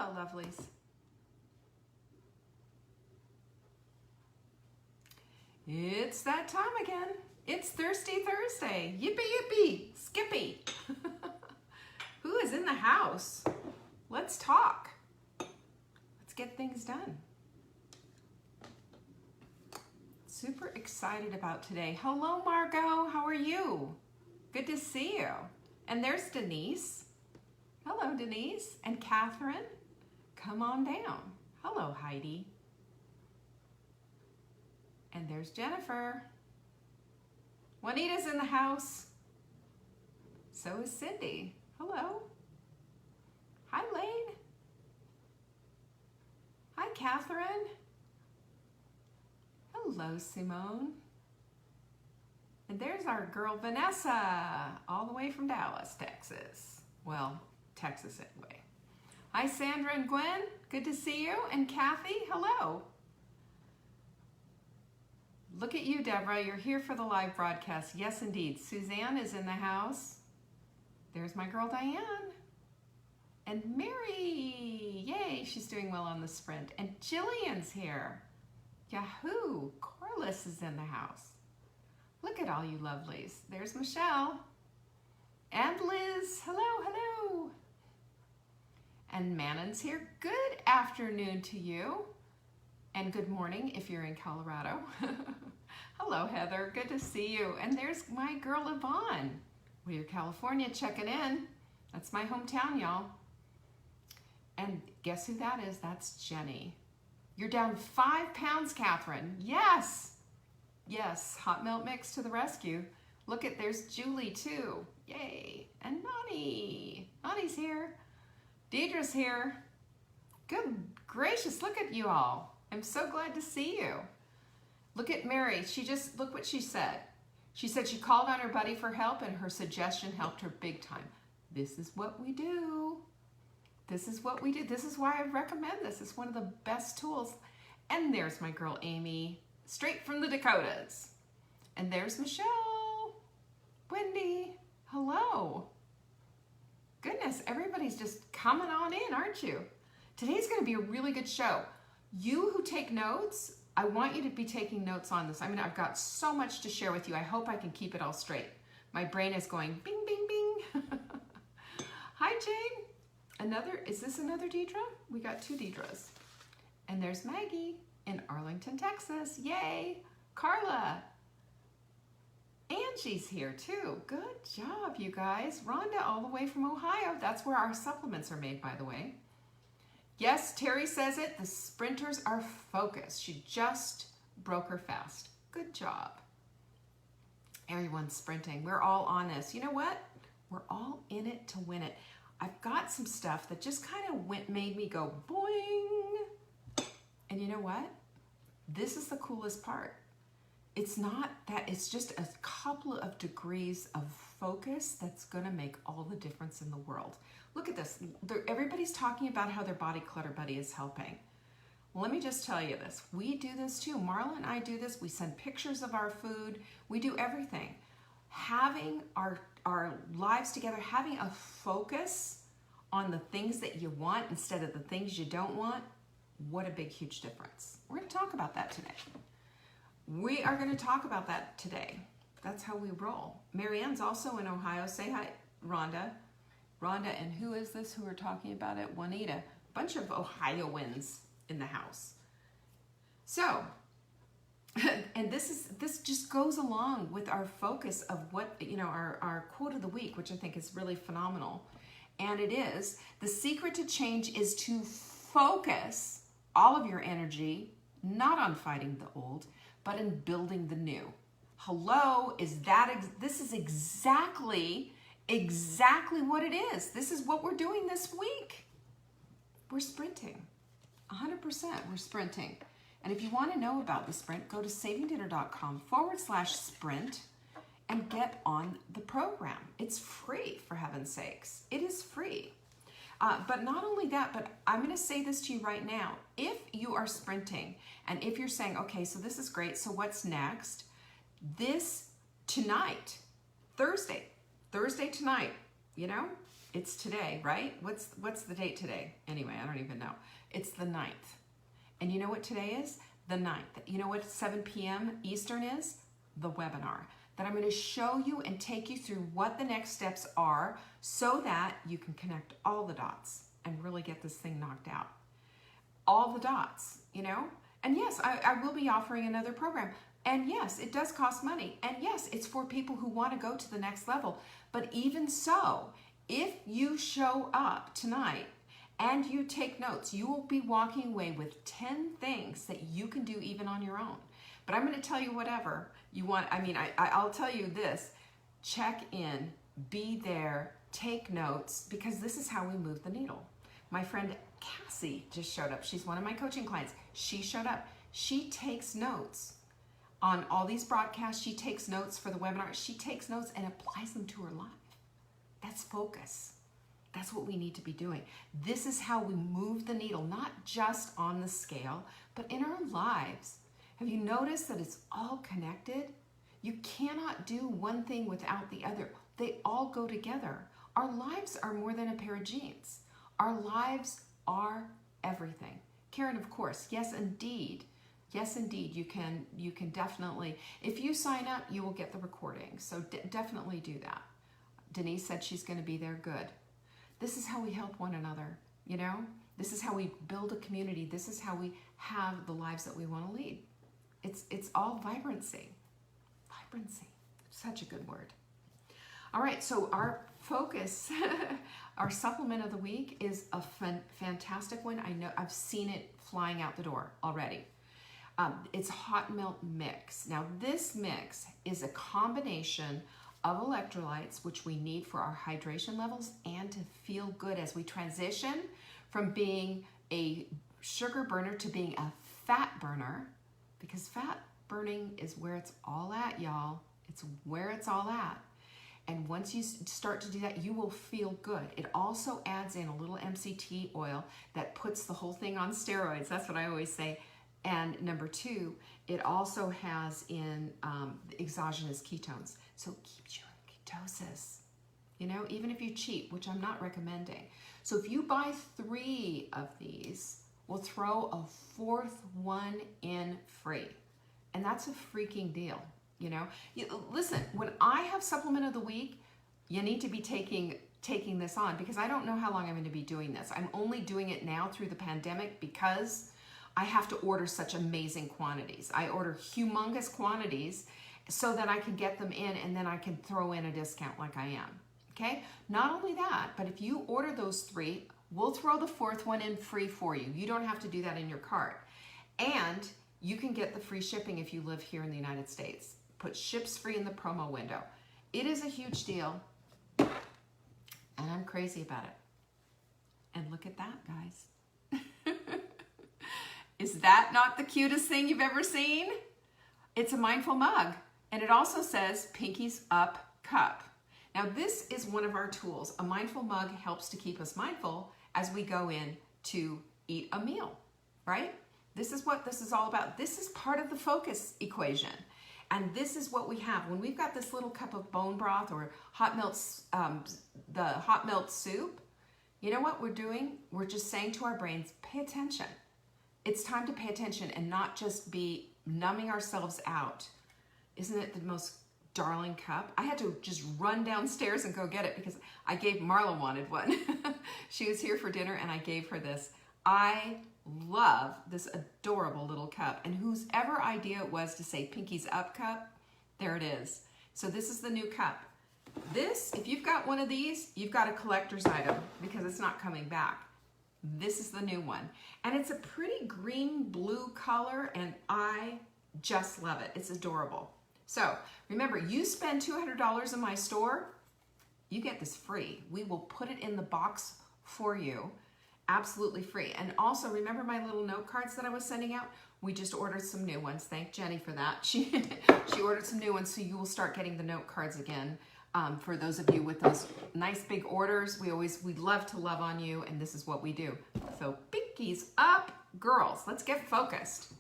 Hello, lovelies. It's that time again. It's Thirsty Thursday. Yippee, yippee, Skippy. Who is in the house? Let's talk. Let's get things done. Super excited about today. Hello, Margot. How are you? Good to see you. And there's Denise. Hello, Denise. And Catherine. Come on down. Hello, Heidi. And there's Jennifer. Juanita's in the house. So is Cindy. Hello. Hi, Lane. Hi, Catherine. Hello, Simone. And there's our girl, Vanessa, all the way from Dallas, Texas. Well, Texas anyway. Hi, Sandra and Gwen. Good to see you. And Kathy, hello. Look at you, Deborah. You're here for the live broadcast. Yes, indeed. Suzanne is in the house. There's my girl, Diane. And Mary. Yay, she's doing well on the sprint. And Jillian's here. Yahoo. Corliss is in the house. Look at all you lovelies. There's Michelle. And Liz. Hello, hello. And Manon's here. Good afternoon to you. And good morning if you're in Colorado. Hello, Heather. Good to see you. And there's my girl, Yvonne. We're California checking in. That's my hometown, y'all. And guess who that is? That's Jenny. You're down 5 pounds, Catherine. Yes. Yes. Hot milk mix to the rescue. Look at, there's Julie too. Yay. And Nani. Nani's here. Deidre's here. Good gracious. Look at you all. I'm so glad to see you. Look at Mary. Look what she said. She said she called on her buddy for help and her suggestion helped her big time. This is what we do. This is what we do. This is why I recommend this. It's one of the best tools. And there's my girl, Amy, straight from the Dakotas. And there's Michelle. Wendy, hello. Goodness, everybody's just coming on in, aren't you? Today's gonna be a really good show. You who take notes, I want you to be taking notes on this. I mean, I've got so much to share with you. I hope I can keep it all straight. My brain is going bing, bing, bing. Hi, Jane. Is this another Deidre? We got 2 Deidres. And there's Maggie in Arlington, Texas. Yay. Carla. Angie's here too. Good job, you guys. Rhonda all the way from Ohio. That's where our supplements are made, by the way. Yes, Terry says it. The sprinters are focused. She just broke her fast. Good job. Everyone's sprinting. We're all on this. You know what? We're all in it to win it. I've got some stuff that just kind of made me go boing. And you know what? This is the coolest part. It's not that, it's just a couple of degrees of focus that's going to make all the difference in the world. Look at this. Everybody's talking about how their body clutter buddy is helping. Well, let me just tell you this. We do this too. Marla and I do this. We send pictures of our food. We do everything. Having our lives together, having a focus on the things that you want instead of the things you don't want, what a big, huge difference. We're going to talk about that today. We are going to talk about that today. That's how we roll. Marianne's also in Ohio. Say hi, Rhonda. Rhonda, and who is this who are talking about it? Juanita. Bunch of Ohioans in the house. So, and this just goes along with our focus of what, our quote of the week, which I think is really phenomenal. And it is, the secret to change is to focus all of your energy, not on fighting the old, but in building the new. Hello, this is exactly what it is. This is what we're doing this week. We're sprinting. 100% we're sprinting. And if you want to know about the sprint, go to savingdinner.com/sprint and get on the program. It's free, for heaven's sakes. It is free. But not only that, but I'm going to say this to you right now. If you are sprinting and if you're saying, okay, so this is great, so what's next? This tonight, Thursday tonight, It's today, right? What's the date today? Anyway, I don't even know. It's the 9th. And you know what today is? The 9th. You know what 7 p.m. Eastern is? The webinar. That I'm going to show you and take you through what the next steps are so that you can connect all the dots and really get this thing knocked out. All the dots, you know? And yes, I will be offering another program. And yes, it does cost money. And yes, it's for people who want to go to the next level. But even so, if you show up tonight and you take notes, you will be walking away with 10 things that you can do even on your own. But I'm going to tell you whatever you want. I mean, I'll tell you this. Check in, be there, take notes, because this is how we move the needle. My friend Cassie just showed up. She's one of my coaching clients. She showed up. She takes notes on all these broadcasts. She takes notes for the webinar. She takes notes and applies them to her life. That's focus. That's what we need to be doing. This is how we move the needle, not just on the scale, but in our lives. Have you noticed that it's all connected? You cannot do one thing without the other. They all go together. Our lives are more than a pair of jeans. Our lives are everything. Karen, of course, yes, indeed. Yes, indeed, you can definitely, if you sign up, you will get the recording. So definitely do that. Denise said she's going to be there. Good. This is how we help one another, you know? This is how we build a community. This is how we have the lives that we want to lead. It's all vibrancy. Vibrancy. Such a good word. All right, so our focus, our supplement of the week is a fantastic one. I know I've seen it flying out the door already. It's hot milk mix. Now this mix is a combination of electrolytes, which we need for our hydration levels and to feel good as we transition from being a sugar burner to being a fat burner, because fat burning is where it's all at, y'all. It's where it's all at. And once you start to do that, you will feel good. It also adds in a little MCT oil that puts the whole thing on steroids. That's what I always say. And number 2, it also has in exogenous ketones. So it keeps you in ketosis, you know, even if you cheat, which I'm not recommending. So if you buy 3 of these, we'll throw a 4th one in free. And that's a freaking deal, you know. Listen, when I have supplement of the week, you need to be taking this on, because I don't know how long I'm going to be doing this. I'm only doing it now through the pandemic because I have to order such amazing quantities. I order humongous quantities so that I can get them in, and then I can throw in a discount like I am, okay? Not only that, but if you order those 3, we'll throw the 4th one in free for you. You don't have to do that in your cart. And you can get the free shipping if you live here in the United States. Put ships free in the promo window. It is a huge deal, and I'm crazy about it. And look at that, guys. Is that not the cutest thing you've ever seen? It's a mindful mug, and it also says Pinkies Up Cup. Now this is one of our tools. A mindful mug helps to keep us mindful as we go in to eat a meal, right? This is what this is all about. This is part of the focus equation. And this is what we have. When we've got this little cup of bone broth or hot milk, the hot milk soup, you know what we're doing? We're just saying to our brains, pay attention. It's time to pay attention and not just be numbing ourselves out. Isn't it the most darling cup? I had to just run downstairs and go get it because I gave Marla wanted one. She was here for dinner and I gave her this. I love this adorable little cup, and whose ever idea it was to say Pinkies Up Cup, there it is. So this is the new cup. This, if you've got one of these, you've got a collector's item because it's not coming back. This is the new one. And it's a pretty green blue color, and I just love it. It's adorable. So remember, you spend $200 in my store, you get this free. We will put it in the box for you, absolutely free. And also remember my little note cards that I was sending out? We just ordered some new ones. Thank Jenny for that. She ordered some new ones, so you will start getting the note cards again. For those of you with those nice big orders, we love to love on you, and this is what we do. So pinkies up, girls. Let's get focused.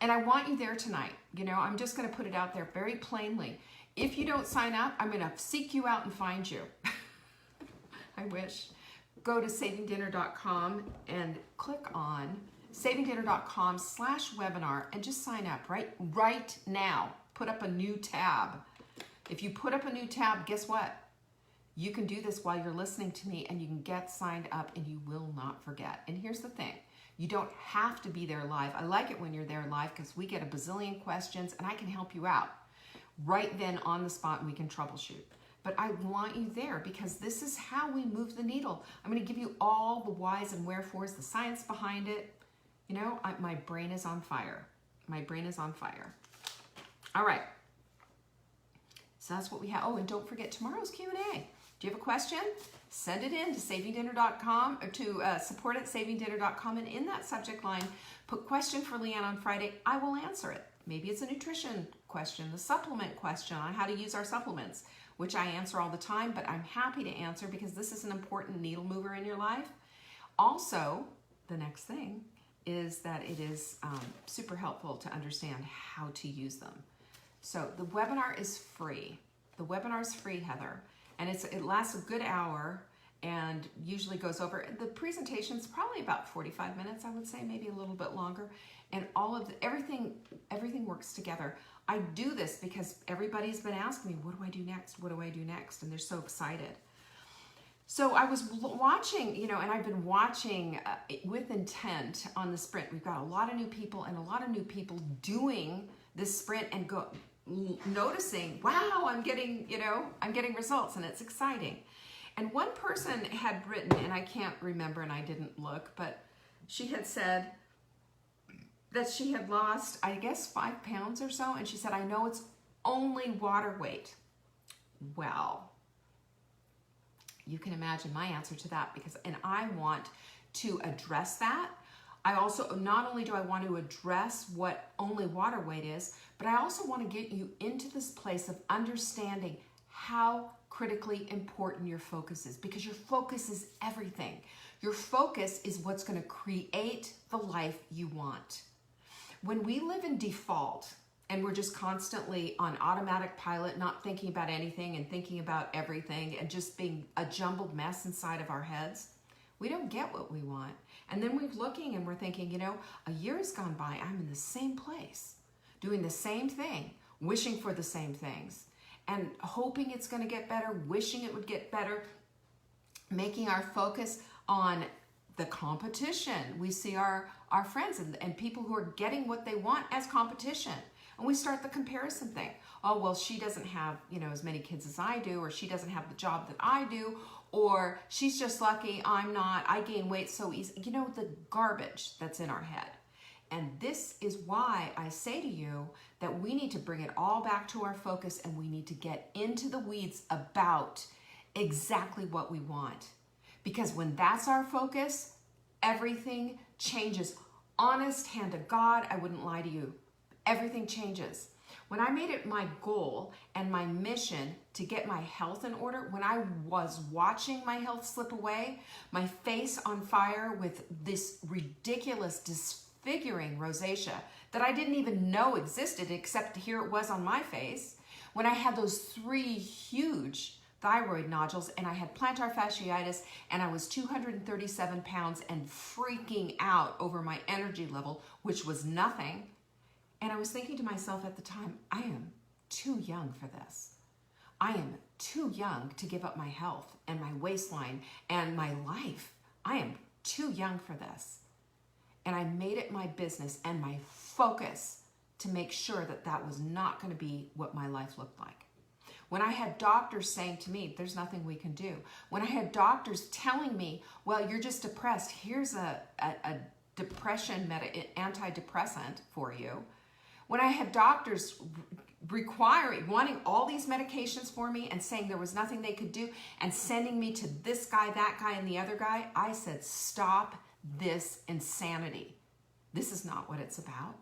And I want you there tonight. You know, I'm just going to put it out there very plainly. If you don't sign up, I'm going to seek you out and find you. I wish. Go to savingdinner.com and click on savingdinner.com/webinar and just sign up right now. Put up a new tab. If you put up a new tab, guess what? You can do this while you're listening to me, and you can get signed up and you will not forget. And here's the thing. You don't have to be there live. I like it when you're there live because we get a bazillion questions and I can help you out right then on the spot, and we can troubleshoot. But I want you there because this is how we move the needle. I'm going to give you all the whys and wherefores, the science behind it. You know, my brain is on fire. My brain is on fire. All right. So that's what we have. Oh, and don't forget tomorrow's Q&A. Do you have a question? Send it in to savingdinner.com or to support@savingdinner.com, and in that subject line, put question for Leanne on Friday. I will answer it. Maybe it's a nutrition question, the supplement question on how to use our supplements, which I answer all the time, but I'm happy to answer because this is an important needle mover in your life. Also, the next thing is that it is super helpful to understand how to use them. So the webinar is free. The webinar is free, Heather, and it lasts a good hour and usually goes over. The presentation's probably about 45 minutes, I would say, maybe a little bit longer. And all of everything works together. I do this because everybody's been asking me, what do I do next? What do I do next? And they're so excited. So I was watching, you know, and I've been watching with intent on the sprint. We've got a lot of new people and a lot of new people doing this sprint and noticing, wow, I'm getting results, and it's exciting. And one person had written, and I can't remember and I didn't look, but she had said that she had lost, I guess, 5 pounds or so. And she said, I know it's only water weight. Well, you can imagine my answer to that and I want to address that. I also, not only do I want to address what only water weight is, but I also want to get you into this place of understanding how critically important your focus is, because your focus is everything. Your focus is what's going to create the life you want. When we live in default and we're just constantly on automatic pilot, not thinking about anything and thinking about everything and just being a jumbled mess inside of our heads, we don't get what we want. And then we're looking and we're thinking, you know, a year has gone by, I'm in the same place, doing the same thing, wishing for the same things, and hoping it's going to get better, wishing it would get better, making our focus on the competition. We see our friends and people who are getting what they want as competition. And we start the comparison thing. Oh, well, she doesn't have, you know, as many kids as I do, or she doesn't have the job that I do, or she's just lucky, I'm not, I gain weight so easy. You know, the garbage that's in our head. And this is why I say to you that we need to bring it all back to our focus, and we need to get into the weeds about exactly what we want. Because when that's our focus, everything changes. Honest hand to God, I wouldn't lie to you. Everything changes. When I made it my goal and my mission to get my health in order, when I was watching my health slip away, my face on fire with this ridiculous disfiguring rosacea that I didn't even know existed, except here it was on my face, when I had those 3 huge thyroid nodules and I had plantar fasciitis and I was 237 pounds and freaking out over my energy level, which was nothing. And I was thinking to myself at the time, I am too young for this. I am too young to give up my health and my waistline and my life. I am too young for this. And I made it my business and my focus to make sure that that was not going to be what my life looked like. When I had doctors saying to me, there's nothing we can do. When I had doctors telling me, well, you're just depressed. Here's a depression antidepressant for you. When I had doctors wanting all these medications for me and saying there was nothing they could do and sending me to this guy, that guy, and the other guy, I said, stop this insanity. This is not what it's about.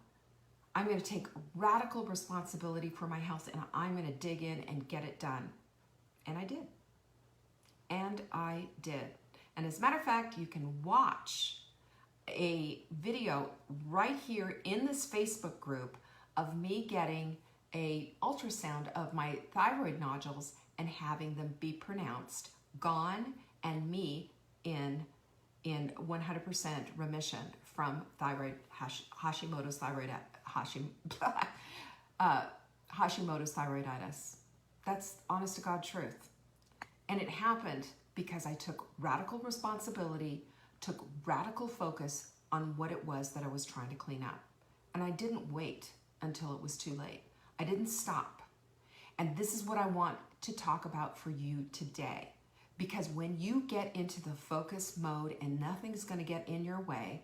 I'm going to take radical responsibility for my health, and I'm going to dig in and get it done. And I did. And I did. And as a matter of fact, you can watch a video right here in this Facebook group of me getting an ultrasound of my thyroid nodules and having them be pronounced gone and me in 100% remission from Hashimoto's Hashimoto's thyroiditis. That's honest to God truth. And it happened because I took radical responsibility, took radical focus on what it was that I was trying to clean up. And I didn't wait until it was too late. I didn't stop. And this is what I want to talk about for you today. Because when you get into the focus mode and nothing's going to get in your way,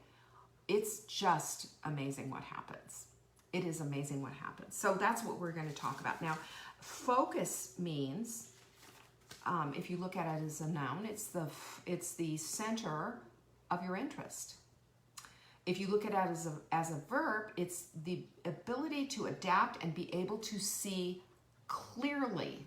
it's just amazing what happens. It is amazing what happens. So that's what we're going to talk about. Now, focus means, if you look at it as a noun, it's the center of your interest. If you look at it as a verb, it's the ability to adapt and be able to see clearly.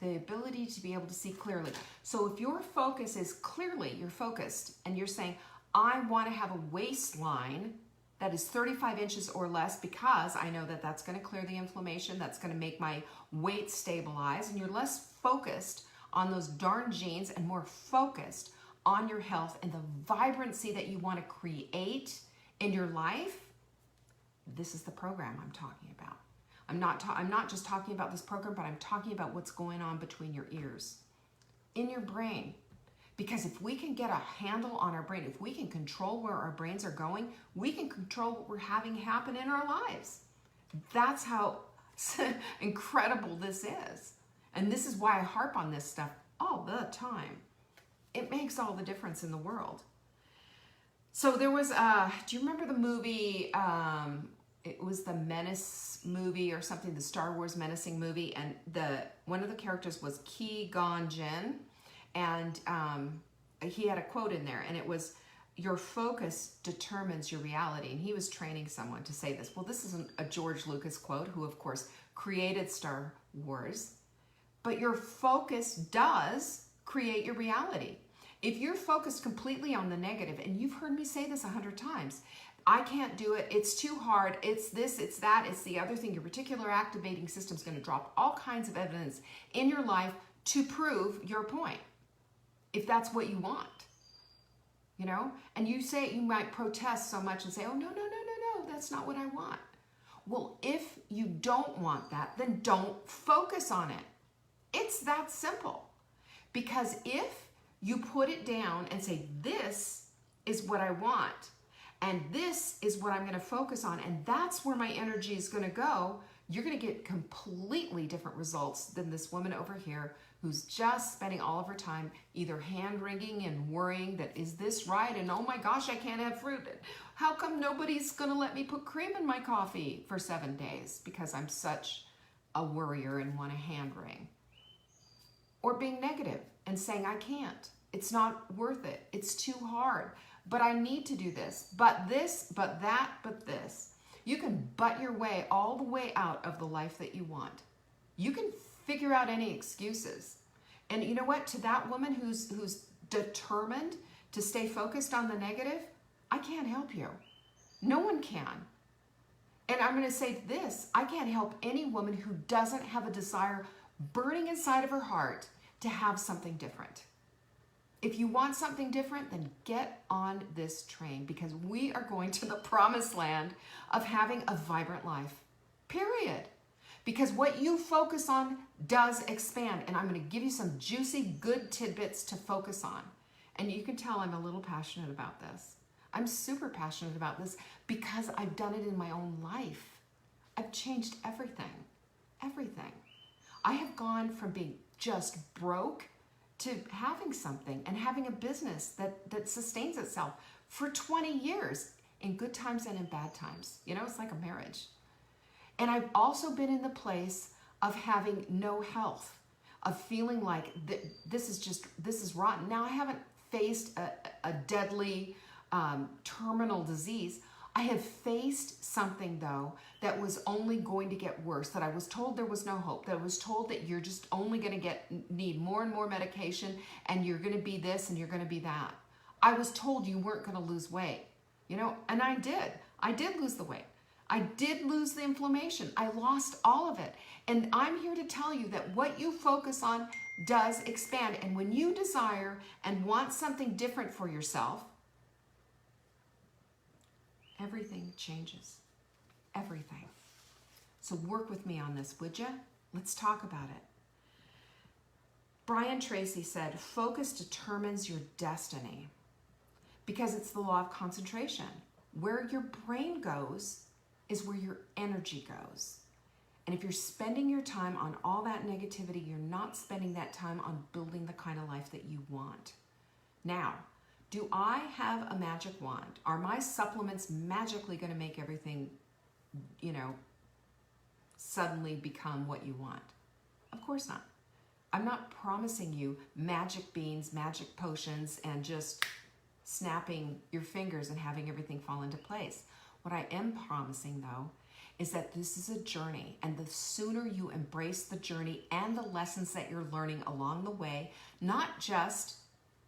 The ability to be able to see clearly. So if your focus is clearly, you're focused, and you're saying, I want to have a waistline that is 35 inches or less because I know that that's going to clear the inflammation, that's going to make my weight stabilize, and you're less focused on those darn jeans and more focused on your health and the vibrancy that you want to create in your life, this is the program I'm talking about. I'm not just talking about this program, but I'm talking about what's going on between your ears, in your brain. Because if we can get a handle on our brain, if we can control where our brains are going, we can control what we're having happen in our lives. That's how incredible this is. And this is why I harp on this stuff all the time. It makes all the difference in the world. So there was, do you remember the movie, it was the Menace movie or something, the Star Wars menacing movie, and one of the characters was Qui-Gon Jinn, and he had a quote in there, and it was, your focus determines your reality, and he was training someone to say this. Well, this isn't a George Lucas quote, who of course created Star Wars, but your focus does create your reality. If you're focused completely on the negative, and you've heard me say this 100 times, I can't do it, it's too hard, it's this, it's that, it's the other thing, your reticular activating system is going to drop all kinds of evidence in your life to prove your point, if that's what you want, you know? And you might protest so much and say, oh, no, that's not what I want. Well, if you don't want that, then don't focus on it. It's that simple. Because if you put it down and say, this is what I want, and this is what I'm going to focus on, and that's where my energy is going to go, you're going to get completely different results than this woman over here who's just spending all of her time either hand-wringing and worrying that, is this right? And oh my gosh, I can't have fruit. How come nobody's going to let me put cream in my coffee for 7 days? Because I'm such a worrier and want to hand-wring. Or being negative and saying, I can't. It's not worth it. It's too hard. But I need to do this. But this, but that, but this. You can butt your way all the way out of the life that you want. You can figure out any excuses. And you know what? To that woman who's determined to stay focused on the negative, I can't help you. No one can. And I'm going to say this, I can't help any woman who doesn't have a desire burning inside of her heart to have something different. If you want something different, then get on this train, because we are going to the promised land of having a vibrant life, period. Because what you focus on does expand, and I'm going to give you some juicy, good tidbits to focus on. And you can tell I'm a little passionate about this. I'm super passionate about this because I've done it in my own life. I've changed everything, everything. I have gone from being just broke to having something and having a business that sustains itself for 20 years in good times and in bad times. You know, it's like a marriage. And I've also been in the place of having no health, of feeling like this is rotten. Now, I haven't faced a deadly terminal disease. I have faced something, though, that was only going to get worse, that I was told there was no hope, that I was told that you're just only going to need more and more medication, and you're going to be this and you're going to be that. I was told you weren't going to lose weight, you know, and I did. I did lose the weight. I did lose the inflammation. I lost all of it. And I'm here to tell you that what you focus on, does expand. And when you desire and want something different for yourself, everything changes. Everything. So work with me on this, would you? Let's talk about it. Brian Tracy said, focus determines your destiny because it's the law of concentration. Where your brain goes is where your energy goes. And if you're spending your time on all that negativity, you're not spending that time on building the kind of life that you want. Now, do I have a magic wand? Are my supplements magically going to make everything, suddenly become what you want? Of course not. I'm not promising you magic beans, magic potions, and just snapping your fingers and having everything fall into place. What I am promising, though, is that this is a journey, and the sooner you embrace the journey and the lessons that you're learning along the way, not just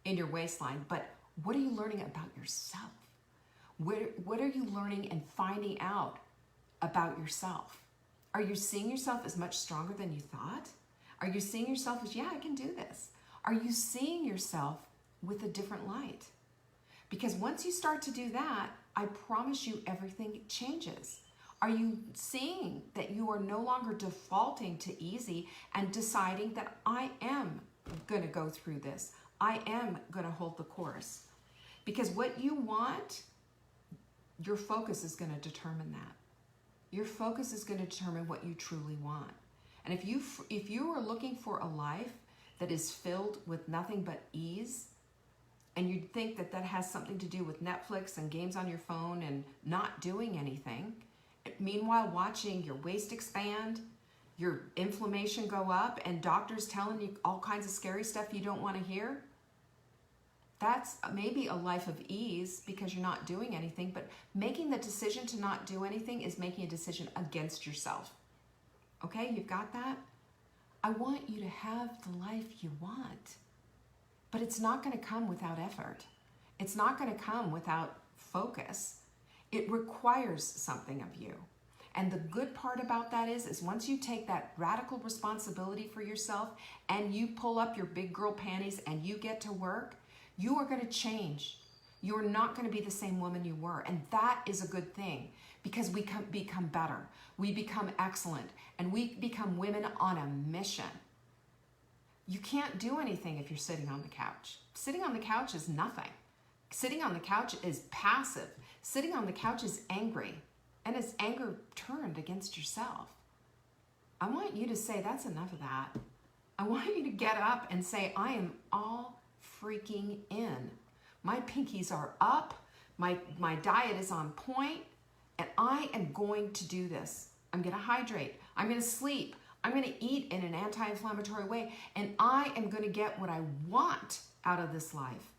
in your waistline, but what are you learning about yourself? What are you learning and finding out about yourself? Are you seeing yourself as much stronger than you thought? Are you seeing yourself as, yeah, I can do this? Are you seeing yourself with a different light? Because once you start to do that, I promise you everything changes. Are you seeing that you are no longer defaulting to easy and deciding that I am going to go through this? I am going to hold the course. Because what you want, your focus is going to determine that. Your focus is going to determine what you truly want. And if you are looking for a life that is filled with nothing but ease, and you think that that has something to do with Netflix and games on your phone and not doing anything, meanwhile watching your waist expand, your inflammation go up, and doctors telling you all kinds of scary stuff you don't want to hear, that's maybe a life of ease because you're not doing anything, but making the decision to not do anything is making a decision against yourself. Okay, you've got that? I want you to have the life you want, but it's not going to come without effort. It's not going to come without focus. It requires something of you. And the good part about that is once you take that radical responsibility for yourself and you pull up your big girl panties and you get to work, you are going to change. You're not going to be the same woman you were. And that is a good thing because we become better. We become excellent. And we become women on a mission. You can't do anything if you're sitting on the couch. Sitting on the couch is nothing. Sitting on the couch is passive. Sitting on the couch is angry. And it's anger turned against yourself. I want you to say, that's enough of that. I want you to get up and say, I am all freaking in. My pinkies are up. My diet is on point. And I am going to do this. I'm going to hydrate. I'm going to sleep. I'm going to eat in an anti-inflammatory way. And I am going to get what I want out of this life.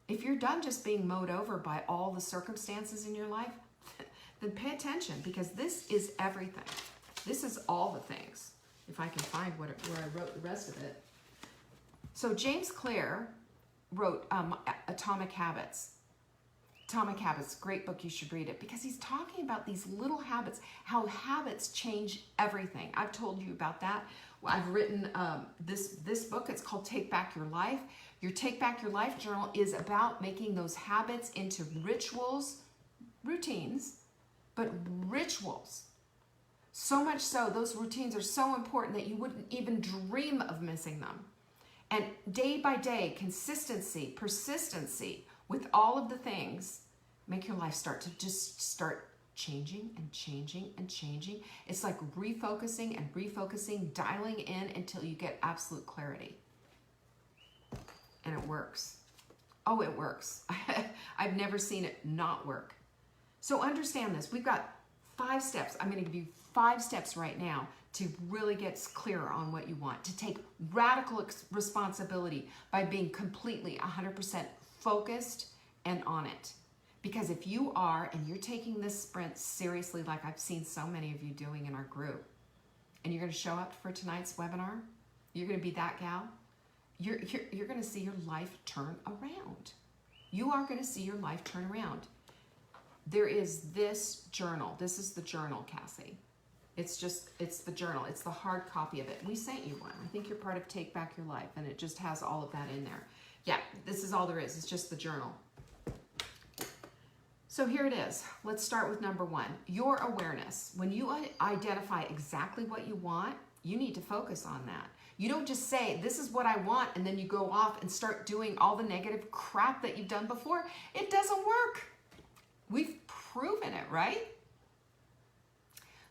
If you're done just being mowed over by all the circumstances in your life, then pay attention because this is everything. This is all the things. If I can find where I wrote the rest of it. So James Clear wrote Atomic Habits. Atomic Habits, great book, you should read it because he's talking about these little habits, how habits change everything. I've told you about that. I've written this book, it's called Take Back Your Life. Your Take Back Your Life journal is about making those habits into rituals, routines, but rituals. So much so, those routines are so important that you wouldn't even dream of missing them. And day by day, consistency, persistency with all of the things make your life start changing and changing and changing. It's like refocusing and refocusing, dialing in until you get absolute clarity. And it works. Oh, it works. I've never seen it not work. So understand this. We've got 5 steps. I'm going to give you 5 steps right now to really get clear on what you want, to take radical responsibility by being completely 100% focused and on it. Because if you are, and you're taking this sprint seriously, like I've seen so many of you doing in our group, and you're going to show up for tonight's webinar, you're going to be that gal, you're going to see your life turn around. You are going to see your life turn around. There is this journal. This is the journal, Cassie. It's the journal. It's the hard copy of it. We sent you one. I think you're part of Take Back Your Life, and it just has all of that in there. Yeah, this is all there is. It's just the journal. So here it is. Let's start with number 1, your awareness. When you identify exactly what you want, you need to focus on that. You don't just say, this is what I want, and then you go off and start doing all the negative crap that you've done before. It doesn't work. We've proven it, right?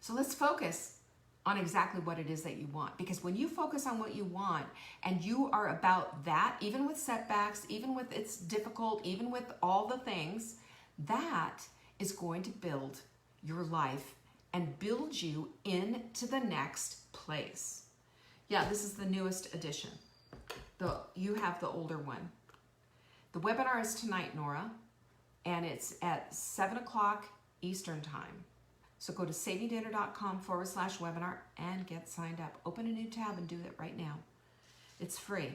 So let's focus on exactly what it is that you want. Because when you focus on what you want and you are about that, even with setbacks, even with it's difficult, even with all the things, that is going to build your life and build you into the next place. Yeah, this is the newest edition. You have the older one. The webinar is tonight, Nora, and it's at 7 o'clock Eastern time. So go to savingdata.com/webinar and get signed up. Open a new tab and do it right now. It's free.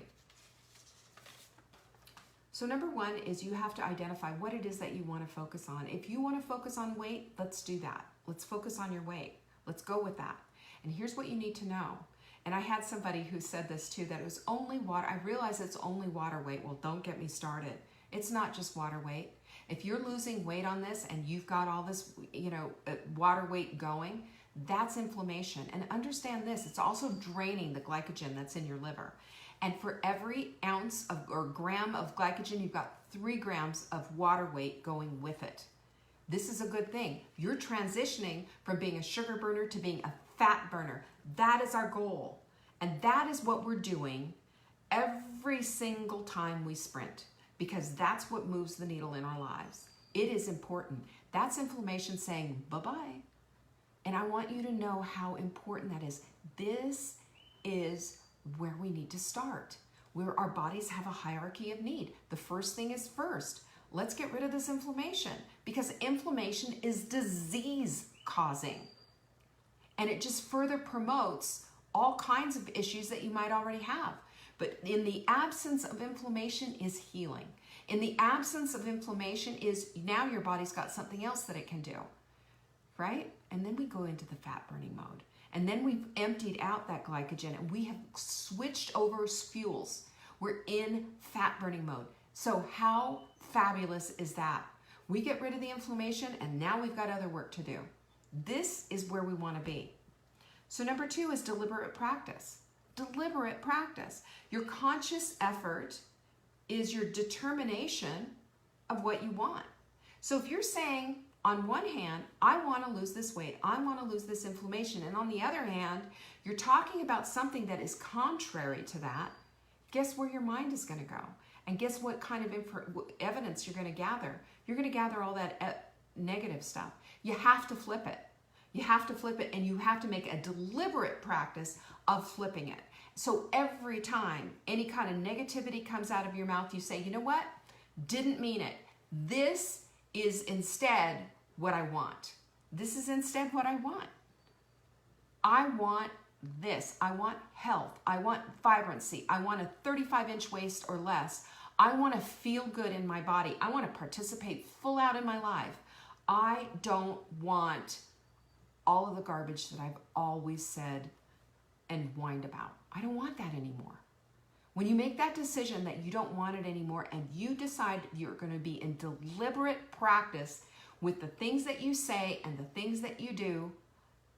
So number 1 is you have to identify what it is that you want to focus on. If you want to focus on weight, let's do that. Let's focus on your weight. Let's go with that. And here's what you need to know. And I had somebody who said this too, that it was only water. I realize it's only water weight. Well, don't get me started. It's not just water weight. If you're losing weight on this and you've got all this, water weight going, that's inflammation. And understand this, it's also draining the glycogen that's in your liver. And for every ounce or gram of glycogen, you've got 3 grams of water weight going with it. This is a good thing. You're transitioning from being a sugar burner to being a fat burner. That is our goal. And that is what we're doing every single time we sprint, because that's what moves the needle in our lives. It is important. That's inflammation saying bye-bye. And I want you to know how important that is. This is where we need to start, where our bodies have a hierarchy of need. The first thing is first. Let's get rid of this inflammation, because inflammation is disease causing. And it just further promotes all kinds of issues that you might already have. But in the absence of inflammation is healing. In the absence of inflammation is now your body's got something else that it can do, right? And then we go into the fat burning mode. And then we've emptied out that glycogen and we have switched over fuels. We're in fat burning mode. So how fabulous is that? We get rid of the inflammation and now we've got other work to do. This is where we want to be. So number 2 is deliberate practice. Deliberate practice. Your conscious effort is your determination of what you want. So if you're saying, on one hand, I want to lose this weight, I want to lose this inflammation, and on the other hand, you're talking about something that is contrary to that, guess where your mind is going to go? And guess what kind of evidence you're going to gather? You're going to gather all that negative stuff. You have to flip it. You have to flip it, and you have to make a deliberate practice of flipping it. So every time any kind of negativity comes out of your mouth, you say, you know what? Didn't mean it. This is instead what I want. This is instead what I want. I want this. I want health. I want vibrancy. I want a 35-inch waist or less. I want to feel good in my body. I want to participate full out in my life. I don't want all of the garbage that I've always said and whined about. I don't want that anymore. When you make that decision that you don't want it anymore and you decide you're going to be in deliberate practice with the things that you say and the things that you do,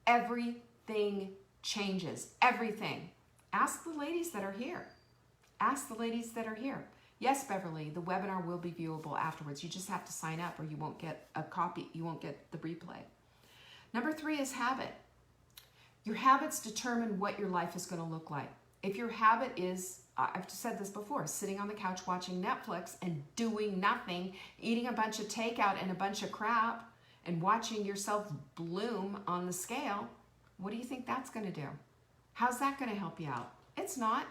everything changes. Everything. Ask the ladies that are here. Ask the ladies that are here. Yes, Beverly, the webinar will be viewable afterwards. You just have to sign up or you won't get a copy. You won't get the replay. Number 3 is habit. Your habits determine what your life is going to look like. If your habit is, I've said this before, sitting on the couch watching Netflix and doing nothing, eating a bunch of takeout and a bunch of crap, and watching yourself bloom on the scale, what do you think that's going to do? How's that going to help you out? It's not.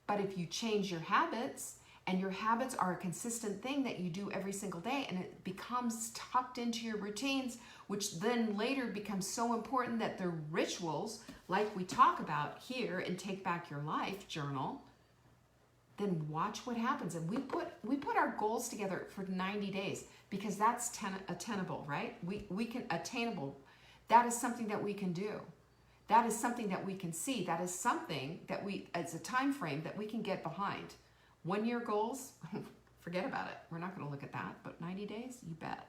But if you change your habits, and your habits are a consistent thing that you do every single day, and it becomes tucked into your routines, which then later becomes so important that the rituals, like we talk about here in Take Back Your Life journal, then watch what happens. And we put our goals together for 90 days because that's attainable, right? We can attainable. That is something that we can do. That is something that we can see. That is something that as a time frame that we can get behind. 1 year goals, forget about it. We're not going to look at that. But 90 days, you bet.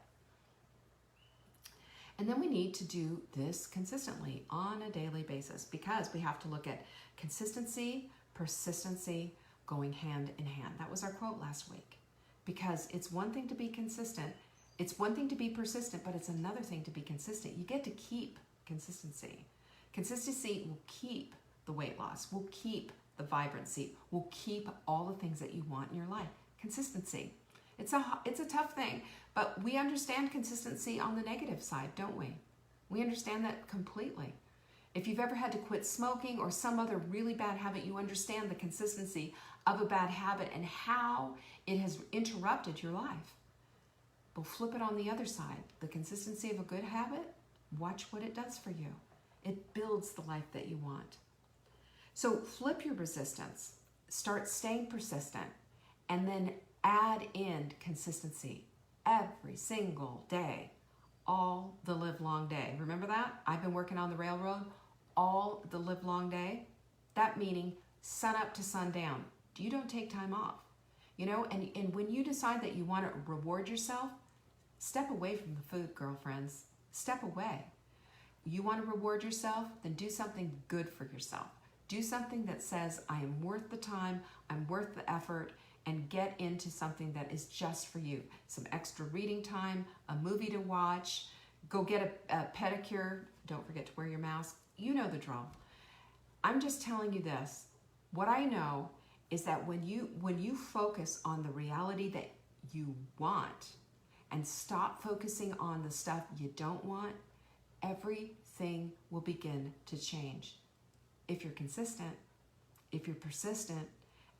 And then we need to do this consistently on a daily basis, because we have to look at consistency, persistency, going hand in hand. That was our quote last week. Because it's one thing to be consistent, it's one thing to be persistent, but it's another thing to be consistent. You get to keep consistency. Consistency will keep the weight loss, will keep the vibrancy, will keep all the things that you want in your life. Consistency. It's a tough thing, but we understand consistency on the negative side, don't we? We understand that completely. If you've ever had to quit smoking or some other really bad habit, you understand the consistency of a bad habit and how it has interrupted your life. But flip it on the other side. The consistency of a good habit, watch what it does for you. It builds the life that you want. So flip your resistance. Start staying persistent, and then add in consistency every single day, all the live long day. Remember that? I've been working on the railroad all the live long day. That meaning sun up to sundown. You don't take time off. You know, and when you decide that you want to reward yourself, step away from the food, girlfriends. Step away. You want to reward yourself? Then do something good for yourself. Do something that says, I am worth the time, I'm worth the effort, and get into something that is just for you. Some extra reading time, a movie to watch, go get a pedicure. Don't forget to wear your mask. You know the drill. I'm just telling you this. What I know is that when you focus on the reality that you want and stop focusing on the stuff you don't want, everything will begin to change. If you're consistent, if you're persistent,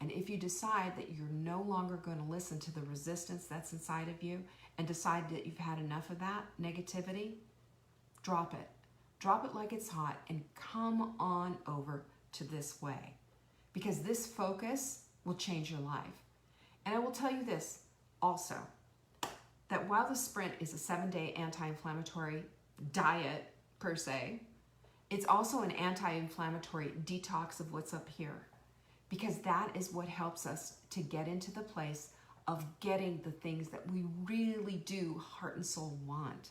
and if you decide that you're no longer going to listen to the resistance that's inside of you and decide that you've had enough of that negativity, drop it. Drop it like it's hot and come on over to this way. Because this focus will change your life. And I will tell you this also, that while the sprint is a 7-day anti-inflammatory diet per se, it's also an anti-inflammatory detox of what's up here. Because that is what helps us to get into the place of getting the things that we really do heart and soul want,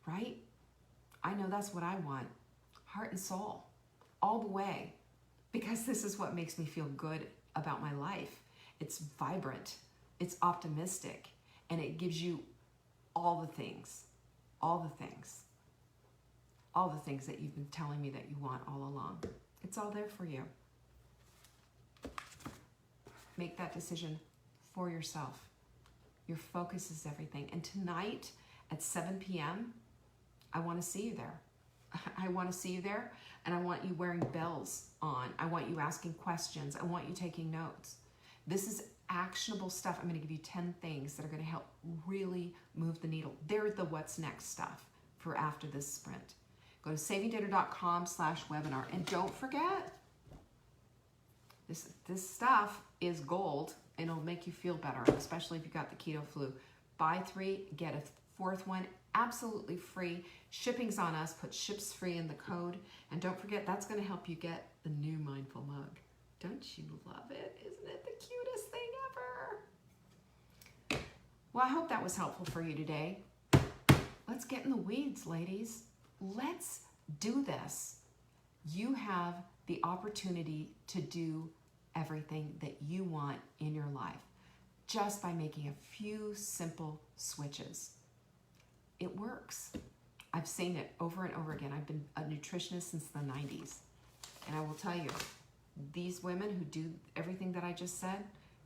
right? I know that's what I want, heart and soul, all the way, because this is what makes me feel good about my life. It's vibrant, it's optimistic, and it gives you all the things, all the things, all the things that you've been telling me that you want all along. It's all there for you. Make that decision for yourself. Your focus is everything. And tonight at 7 p.m., I want to see you there. I want to see you there, and I want you wearing bells on. I want you asking questions. I want you taking notes. This is actionable stuff. I'm going to give you 10 things that are going to help really move the needle. They're the what's next stuff for after this sprint. Go to savingdata.com/webinar. And don't forget, this stuff is gold, and it'll make you feel better, especially if you got the keto flu. Buy 3, get a 4th one, absolutely free. Shipping's on us. Put ships free in the code. And don't forget, that's going to help you get the new Mindful mug. Don't you love it? Isn't it the cutest thing ever? Well, I hope that was helpful for you today. Let's get in the weeds, ladies. Let's do this. You have the opportunity to do everything that you want in your life just by making a few simple switches. It works. I've seen it over and over again. I've been a nutritionist since the 90s. And I will tell you, these women who do everything that I just said,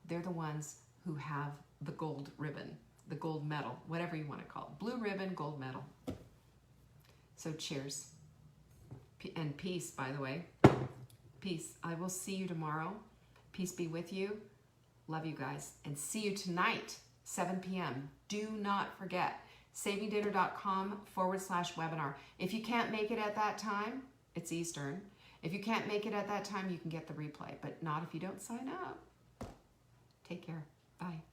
they're the ones who have the gold ribbon, the gold medal, whatever you want to call it. Blue ribbon, gold medal. So cheers. And peace, by the way. Peace. I will see you tomorrow. Peace be with you. Love you guys. And see you tonight, 7 p.m. Do not forget, savingdata.com/webinar. If you can't make it at that time, it's Eastern. If you can't make it at that time, you can get the replay, but not if you don't sign up. Take care. Bye.